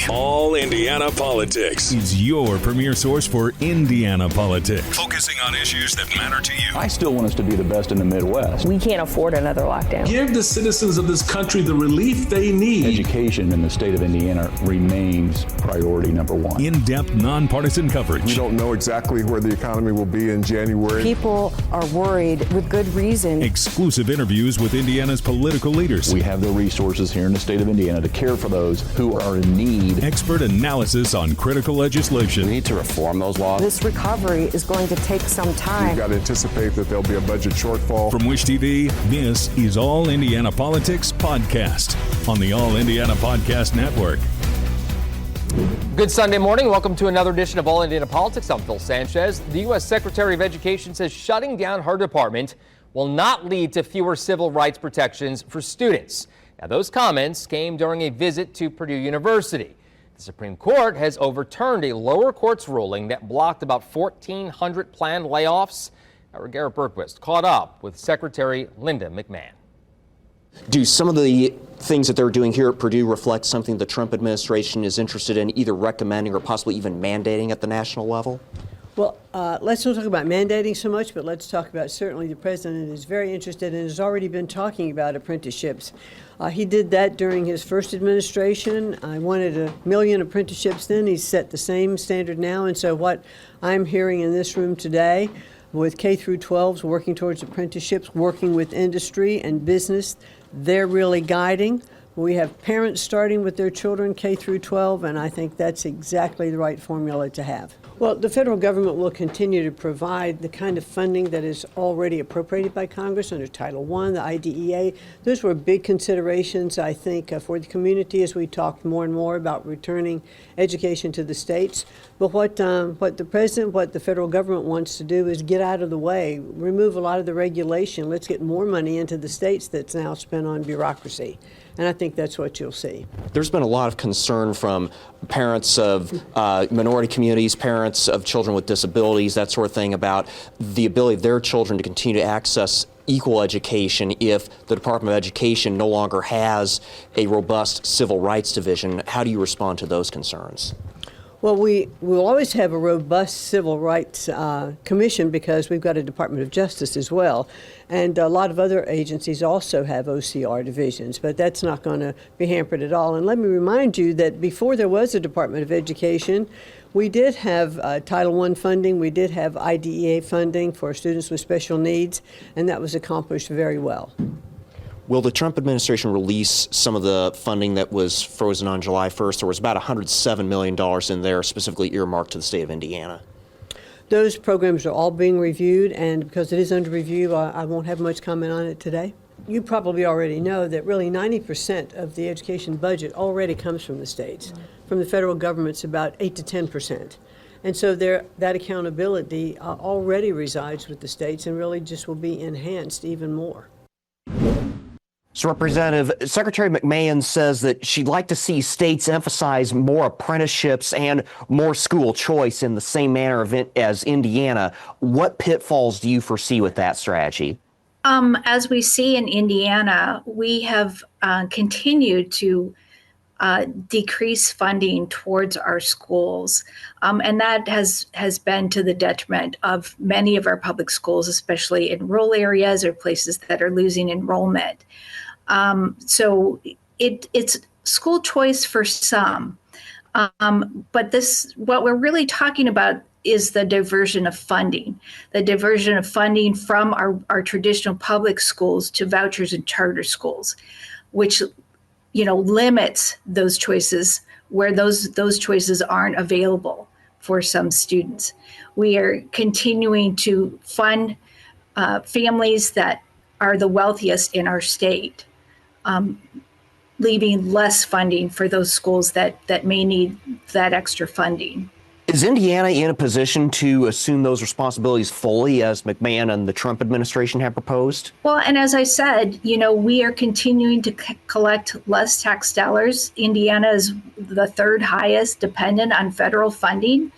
All Indiana Politics is your premier source for Indiana politics, focusing on issues that matter to you. I still want us to be the best in the Midwest. We can't afford another lockdown. Give the citizens of this country the relief they need. Education in the state of Indiana remains priority number one. In-depth, nonpartisan coverage. We don't know exactly where the economy will be in January. People are worried with good reason. Exclusive interviews with Indiana's political leaders. We have the resources here in the state of Indiana to care for those who are in need. Expert analysis on critical legislation. We need to reform those laws. This recovery is going to take some time. We've got to anticipate that there'll be a budget shortfall. From Wish TV, this is All Indiana Politics Podcast on the All Indiana Podcast Network. Good Sunday morning. Welcome to another edition of All Indiana Politics. I'm Phil Sanchez. The U.S. Secretary of Education says shutting down her department will not lead to fewer civil rights protections for students. Now, those comments came during a visit to Purdue University. The Supreme Court has overturned a lower court's ruling that blocked about 1,400 planned layoffs. Our Garrett Berquist caught up with Secretary Linda McMahon. Do some of the things that they're doing here at Purdue reflect something the Trump administration is interested in either recommending or possibly even mandating at the national level? Well, let's not talk about mandating so much, but let's talk about certainly the president is very interested and has already been talking about apprenticeships. He did that during his first administration. I wanted 1 million apprenticeships then. He's set the same standard now. And so what I'm hearing in this room today with K through 12s working towards apprenticeships, working with industry and business, they're really guiding. We have parents starting with their children K through 12, and I think that's exactly the right formula to have. Well, the federal government will continue to provide the kind of funding that is already appropriated by Congress under Title I, the IDEA. Those were big considerations, I think, for the community as we talked more and more about returning education to the states. But what the president, what the federal government wants to do is get out of the way, remove a lot of the regulation. Let's get more money into the states that's now spent on bureaucracy. And I think that's what you'll see. There's been a lot of concern from parents of minority communities, parents of children with disabilities, that sort of thing, about the ability of their children to continue to access equal education if the Department of Education no longer has a robust civil rights division. How do you respond to those concerns? Well, we will always have a robust civil rights commission because we've got a Department of Justice as well. And a lot of other agencies also have OCR divisions, but that's not going to be hampered at all. And let me remind you that before there was a Department of Education, we did have Title I funding, we did have IDEA funding for students with special needs, and that was accomplished very well. Will the Trump administration release some of the funding that was frozen on July 1st? There was about $107 million in there specifically earmarked to the state of Indiana. Those programs are all being reviewed, and because it is under review, I won't have much comment on it today. You probably already know that really 90% of the education budget already comes from the states. From the federal government, it's about 8 to 10%. And so that accountability already resides with the states and really just will be enhanced even more. So, Representative, Secretary McMahon says that she'd like to see states emphasize more apprenticeships and more school choice in the same manner as Indiana. What pitfalls do you foresee with that strategy? As we see in Indiana, we have continued to decrease funding towards our schools. And that has been to the detriment of many of our public schools, especially in rural areas or places that are losing enrollment. So it's school choice for some. But what we're really talking about is the diversion of funding from our traditional public schools to vouchers and charter schools, which, limits those choices where those choices aren't available for some students. We are continuing to fund families that are the wealthiest in our state, leaving less funding for those schools that may need that extra funding. Is Indiana in a position to assume those responsibilities fully, as McMahon and the Trump administration have proposed? Well, and as I said, we are continuing to collect less tax dollars. Indiana is the third highest dependent on federal funding.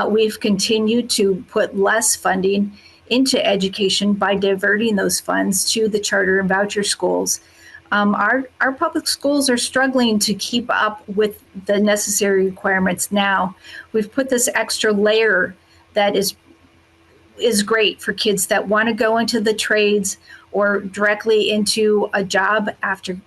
We've continued to put less funding into education by diverting those funds to the charter and voucher schools. Our public schools are struggling to keep up with the necessary requirements now. We've put this extra layer that is great for kids that want to go into the trades or directly into a job after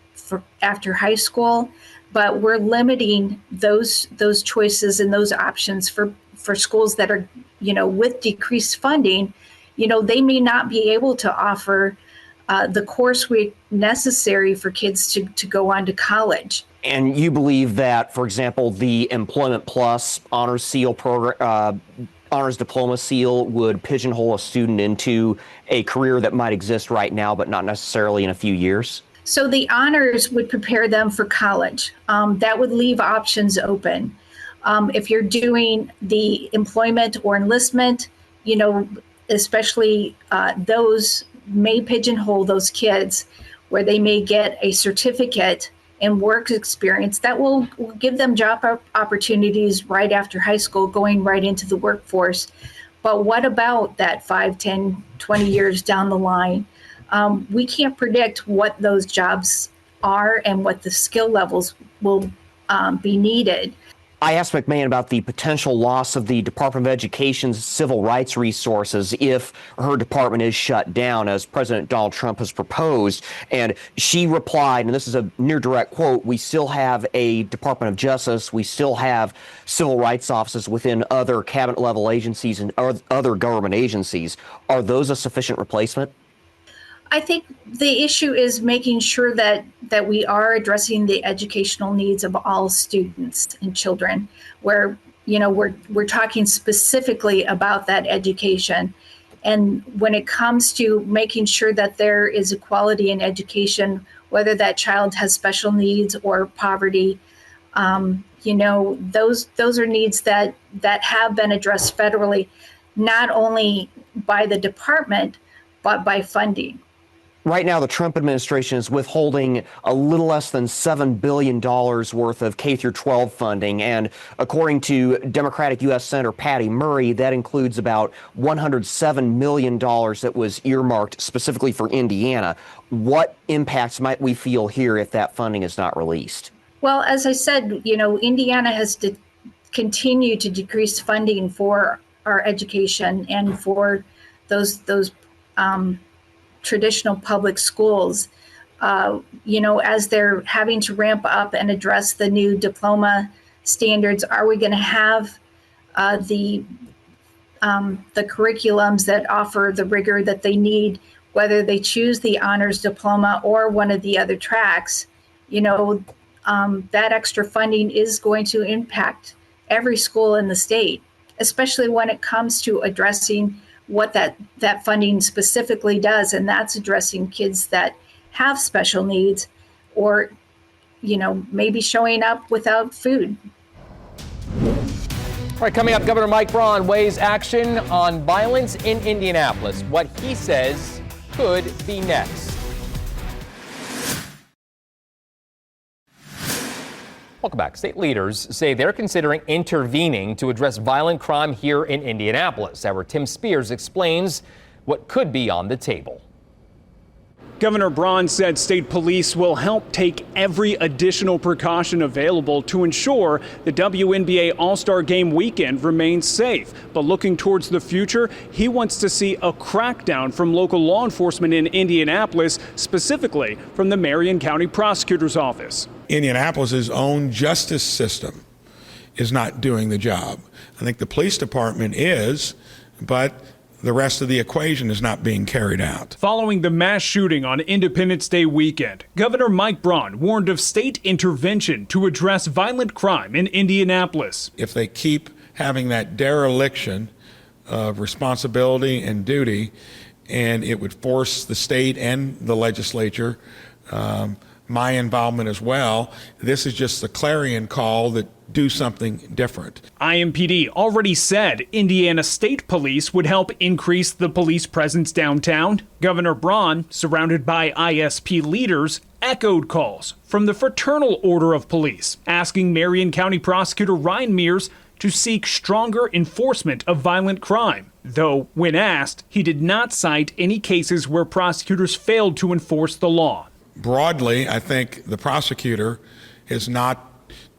high school, but we're limiting those choices and those options for schools that are, with decreased funding. They may not be able to offer the coursework necessary for kids to go on to college. And you believe that, for example, the Employment Plus Honors Seal program, Honors Diploma Seal would pigeonhole a student into a career that might exist right now, but not necessarily in a few years? So the honors would prepare them for college. That would leave options open. If you're doing the employment or enlistment, especially those may pigeonhole those kids where they may get a certificate and work experience that will give them job opportunities right after high school, going right into the workforce. But what about that 5, 10, 20 years down the line? We can't predict what those jobs are and what the skill levels will be needed. I asked McMahon about the potential loss of the Department of Education's civil rights resources if her department is shut down, as President Donald Trump has proposed. And she replied, and this is a near direct quote, "We still have a Department of Justice. We still have civil rights offices within other cabinet level agencies and other government agencies. Are those a sufficient replacement?" I think the issue is making sure that we are addressing the educational needs of all students and children, where we're talking specifically about that education. And when it comes to making sure that there is equality in education, whether that child has special needs or poverty, those are needs that have been addressed federally, not only by the department, but by funding. Right now, the Trump administration is withholding a little less than $7 billion worth of K-12 funding. And according to Democratic U.S. Senator Patty Murray, that includes about $107 million that was earmarked specifically for Indiana. What impacts might we feel here if that funding is not released? Well, as I said, Indiana has continued to decrease funding for our education and for those traditional public schools, as they're having to ramp up and address the new diploma standards. Are we going to have the curriculums that offer the rigor that they need, whether they choose the honors diploma or one of the other tracks? That extra funding is going to impact every school in the state, especially when it comes to addressing what that funding specifically does, and that's addressing kids that have special needs or, maybe showing up without food. All right, coming up, Governor Mike Braun weighs action on violence in Indianapolis. What he says could be next. Welcome back. State leaders say they're considering intervening to address violent crime here in Indianapolis. Our Tim Spears explains what could be on the table. Governor Braun said state police will help take every additional precaution available to ensure the WNBA All-Star Game weekend remains safe. But looking towards the future, he wants to see a crackdown from local law enforcement in Indianapolis, specifically from the Marion County Prosecutor's Office. Indianapolis's own justice system is not doing the job. I think the police department is, but the rest of the equation is not being carried out. Following the mass shooting on Independence Day weekend, Governor Mike Braun warned of state intervention to address violent crime in Indianapolis. If they keep having that dereliction of responsibility and duty, and it would force the state and the legislature, my involvement as well, this is just the clarion call that do something different. IMPD already said Indiana State Police would help increase the police presence downtown. Governor Braun, surrounded by ISP leaders, echoed calls from the Fraternal Order of Police, asking Marion County Prosecutor Ryan Mears to seek stronger enforcement of violent crime. Though, when asked, he did not cite any cases where prosecutors failed to enforce the law. Broadly, I think the prosecutor has not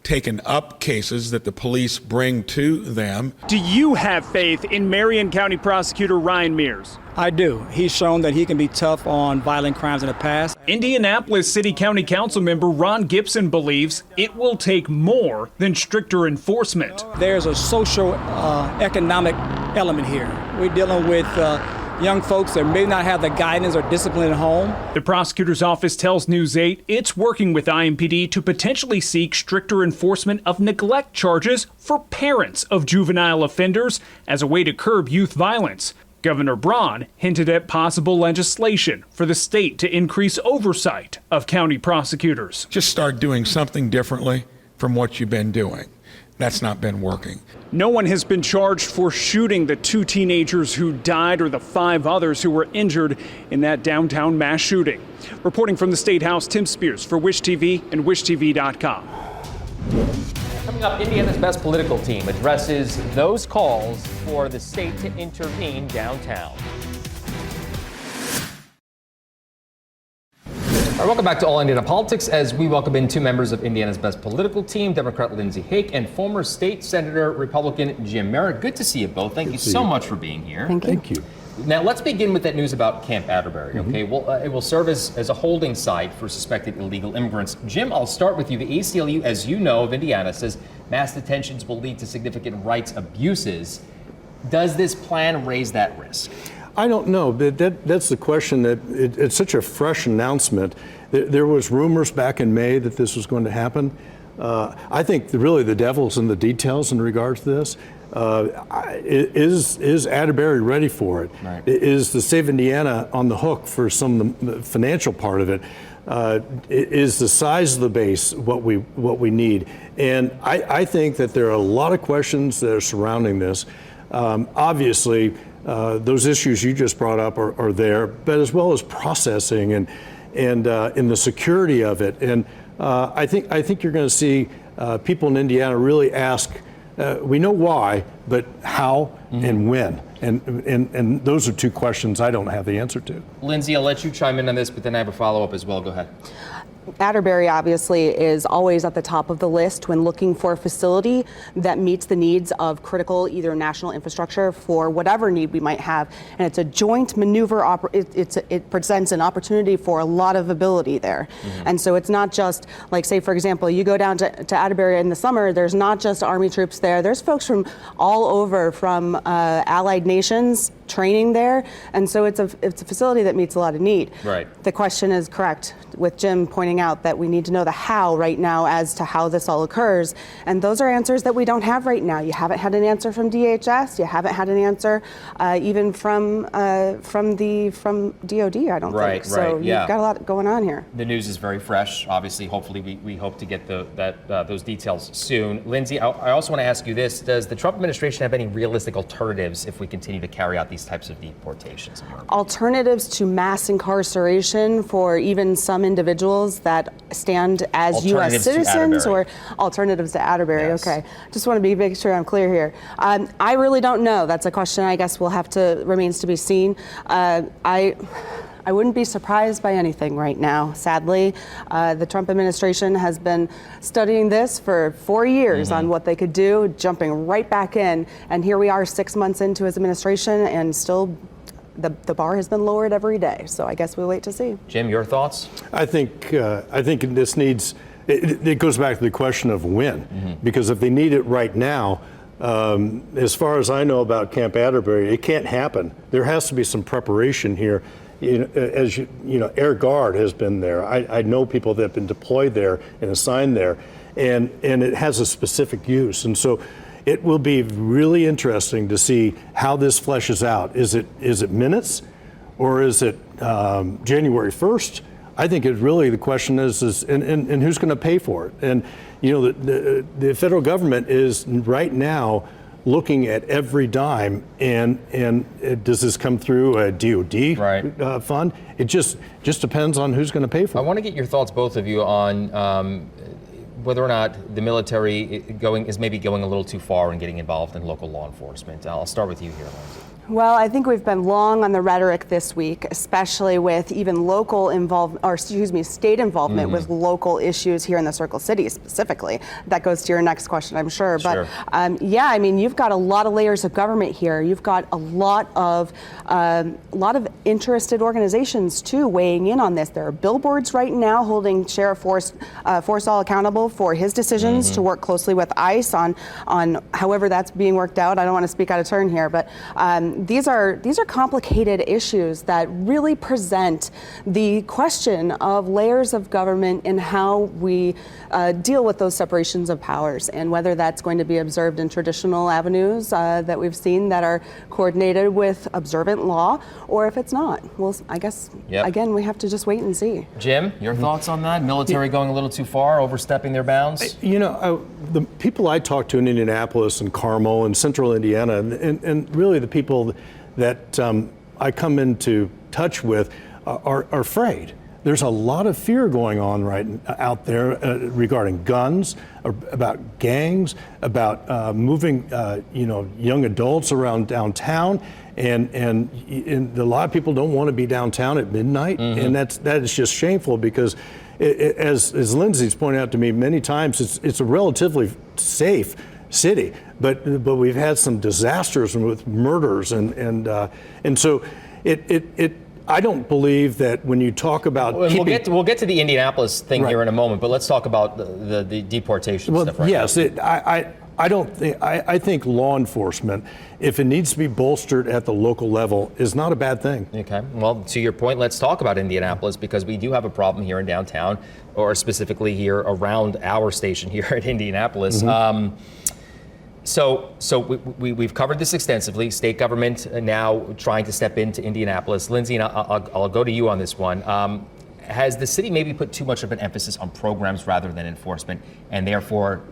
taken up cases that the police bring to them. Do you have faith in Marion County Prosecutor Ryan Mears? I do. He's shown that he can be tough on violent crimes in the past. Indianapolis City County Council member Ron Gibson believes it will take more than stricter enforcement. There's a social, economic element here. We're dealing with young folks that may not have the guidance or discipline at home. The prosecutor's office tells News 8 it's working with IMPD to potentially seek stricter enforcement of neglect charges for parents of juvenile offenders as a way to curb youth violence. Governor Braun hinted at possible legislation for the state to increase oversight of county prosecutors. Just start doing something differently from what you've been doing. That's not been working. No one has been charged for shooting the 2 teenagers who died or the 5 others who were injured in that downtown mass shooting. Reporting from the State House, Tim Spears for Wish TV and WishTV.com. Coming up, Indiana's best political team addresses those calls for the state to intervene downtown. All right, welcome back to All Indiana Politics as we welcome in 2 members of Indiana's best political team, Democrat Lindsay Haake and former state senator Republican Jim Merritt. Good to see you both. Thank you so much for being here. Thank you. Now, let's begin with that news about Camp Atterbury, okay? Well, it will serve as a holding site for suspected illegal immigrants. Jim, I'll start with you. The ACLU, as you know, of Indiana, says mass detentions will lead to significant rights abuses. Does this plan raise that risk? I don't know, but that's the question. That it's such a fresh announcement. There was rumors back in May that this was going to happen. I think really the devil's in the details in regards to this. Is Atterbury ready for it? Right. Is the state of Indiana on the hook for some of the financial part of it? Is the size of the base what we need? And I think that there are a lot of questions that are surrounding this. Obviously, those issues you just brought up are there, but as well as processing and in the security of it. And I think you're going to see people in Indiana really ask. We know why, but how and when? And those are 2 questions I don't have the answer to. Lindsay, I'll let you chime in on this, but then I have a follow-up as well. Go ahead. Atterbury obviously is always at the top of the list when looking for a facility that meets the needs of critical either national infrastructure for whatever need we might have. And it's a joint maneuver. It presents an opportunity for a lot of ability there. And so it's not just like, say, for example, you go down to Atterbury in the summer, there's not just Army troops there. There's folks from all over from allied nations training there. And so it's a facility that meets a lot of need. Right. The question is correct with Jim pointing out that we need to know the how right now as to how this all occurs. And those are answers that we don't have right now. You haven't had an answer from DHS. You haven't had an answer even from DOD, I don't think. So you've got a lot going on here. The news is very fresh. Obviously, hopefully we hope to get those details soon. Lindsay, I also want to ask you this. Does the Trump administration have any realistic alternatives if we continue to carry out these types of deportations? Alternatives to mass incarceration for even some individuals that stand as U.S. citizens, or alternatives to Atterbury? Yes. Okay. Just want to make sure I'm clear here. I really don't know. That's a question I guess remains to be seen. I wouldn't be surprised by anything right now, sadly. The Trump administration has been studying this for 4 years on what they could do, jumping right back in. And here we are 6 months into his administration, and still the bar has been lowered every day. So I guess we'll wait to see. Jim, your thoughts? I think this needs, it goes back to the question of when. Because if they need it right now, as far as I know about Camp Atterbury, it can't happen. There has to be some preparation here. Air Guard has been there. I know people that have been deployed there and assigned there, and it has a specific use. And so it will be really interesting to see how this fleshes out. Is it minutes, or is it January 1st? I think the question is who's going to pay for it? And the federal government is right now looking at every dime, and does this come through a DOD fund? It just depends on who's going to pay for it. I want to get your thoughts, both of you, on whether or not the military is maybe going a little too far in getting involved in local law enforcement. I'll start with you here, Lindsay. Well, I think we've been long on the rhetoric this week, especially with even local state involvement with local issues here in the Circle City specifically. That goes to your next question, I'm sure. But yeah, I mean, you've got a lot of layers of government here. You've got a lot of interested organizations too weighing in on this. There are billboards right now holding Sheriff Forstall accountable for his decisions to work closely with ICE on however that's being worked out. I don't want to speak out of turn here, but these are complicated issues that really present the question of layers of government and how we deal with those separations of powers, and whether that's going to be observed in traditional avenues that we've seen that are coordinated with observant law, or if it's not. Well, I guess, again, we have to just wait and see. Jim, your thoughts on that? Military going a little too far, overstepping their bounds? You know, the people I talk to in Indianapolis and Carmel and central Indiana, and really the people that I come into touch with are afraid. There's a lot of fear going on out there regarding guns, about gangs, about moving young adults around downtown, and a lot of people don't want to be downtown at midnight, and that is just shameful because, as Lindsay's pointed out to me many times, it's a relatively safe city, but we've had some disasters with murders, and so it. I don't believe that when you talk about we'll get to the Indianapolis thing here in a moment, but let's talk about the deportation stuff right now. I think law enforcement, if it needs to be bolstered at the local level, is not a bad thing. Okay. Well, to your point, let's talk about Indianapolis, because we do have a problem here in downtown, or specifically here around our station here at Indianapolis. So we've covered this extensively. State government now trying to step into Indianapolis. Lindsay, and I'll go to you on this one. Has the city maybe put too much of an emphasis on programs rather than enforcement, and therefore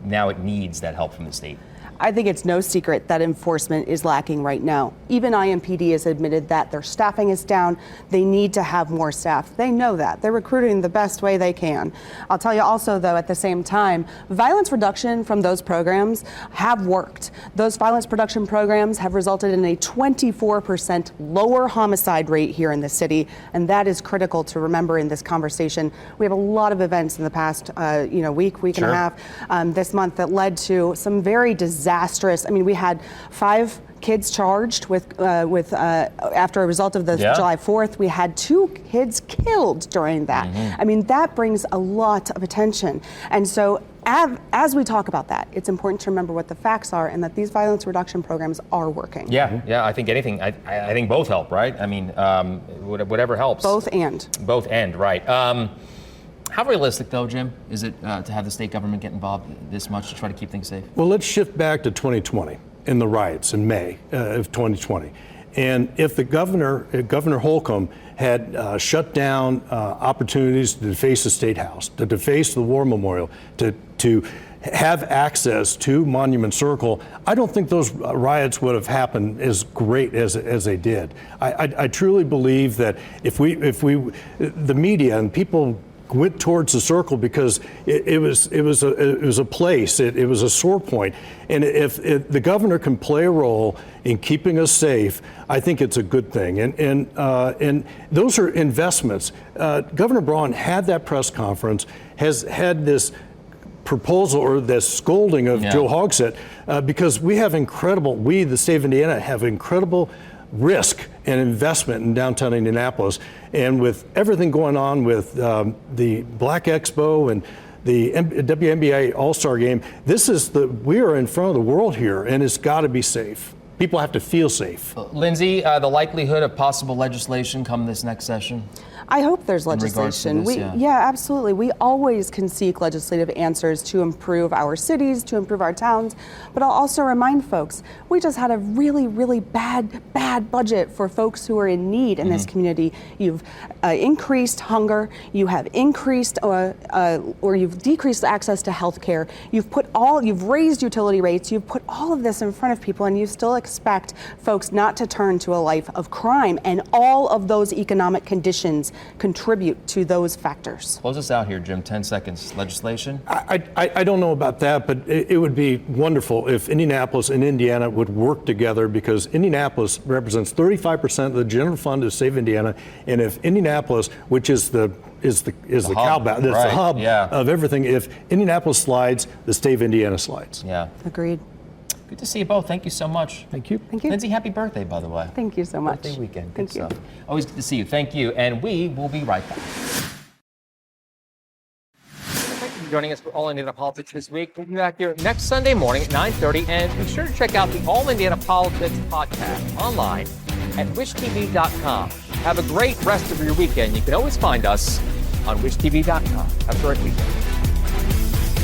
now it needs that help from the state? I think it's no secret that enforcement is lacking right now. Even IMPD has admitted that their staffing is down. They need to have more staff. They know that. They're recruiting the best way they can. I'll tell you also, though, at the same time, violence reduction from those programs have worked. Those violence reduction programs have resulted in a 24% lower homicide rate here in the city, and that is critical to remember in this conversation. We have a lot of events in the past week and a half this month that led to some very disastrous. I mean, we had 5 kids charged with after a result of the July 4th. We had 2 kids killed during that. I mean, that brings a lot of attention. And so as we talk about that, it's important to remember what the facts are and that these violence reduction programs are working. I think I think both help, right? I mean, whatever helps. Both end, right. How realistic, though, Jim, is it to have the state government get involved this much to try to keep things safe? Well, let's shift back to 2020 and the riots in May of 2020. And if the Governor Holcomb had shut down opportunities to deface the State House, to deface the War Memorial, to have access to Monument Circle, I don't think those riots would have happened as great as they did. I truly believe that if the media and people went towards the Circle because it was a place, it was a sore point, and if the governor can play a role in keeping us safe, I think it's a good thing. And those are investments. Governor Braun had that press conference, has had this proposal or this scolding of Joe Hogsett because we, the state of Indiana, have incredible risk and investment in downtown Indianapolis. And with everything going on with the Black Expo and the WNBA All-Star Game, we are in front of the world here, and it's got to be safe. People have to feel safe. Lindsay, the likelihood of possible legislation come this next session? I hope there's legislation. Absolutely. We always can seek legislative answers to improve our cities, to improve our towns. But I'll also remind folks, we just had a really, really bad budget for folks who are in need in this community. You've increased hunger. You have increased or you've decreased access to health care. You've raised utility rates. You've put all of this in front of people, and you still expect folks not to turn to a life of crime. And all of those economic conditions contribute to those factors. Close us out here, Jim. 10 seconds. Legislation? I don't know about that, but it would be wonderful if Indianapolis and Indiana would work together, because Indianapolis represents 35% of the general fund to Save Indiana, and if Indianapolis, which is the cowbell, it's the hub of everything. If Indianapolis slides, the state of Indiana slides. Yeah. Agreed. Good to see you both. Thank you so much. Thank you. Thank you. Lindsay, happy birthday, by the way. Thank you so much. Birthday weekend. Thank Good you. stuff. Always good to see you. Thank you. And we will be right back. Thank you for joining us for All Indiana Politics this week. We'll be back here next Sunday morning at 9:30. And be sure to check out the All Indiana Politics podcast online at wishtv.com. Have a great rest of your weekend. You can always find us on wishtv.com. Have a great weekend.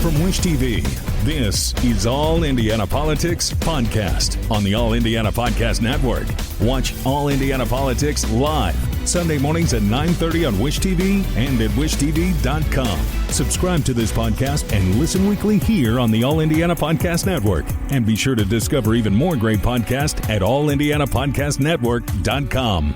From Wish TV, this is All Indiana Politics Podcast on the All Indiana Podcast Network. Watch All Indiana Politics live Sunday mornings at 9:30 on Wish TV and at wishtv.com. Subscribe to this podcast and listen weekly here on the All Indiana Podcast Network. And be sure to discover even more great podcasts at allindianapodcastnetwork.com.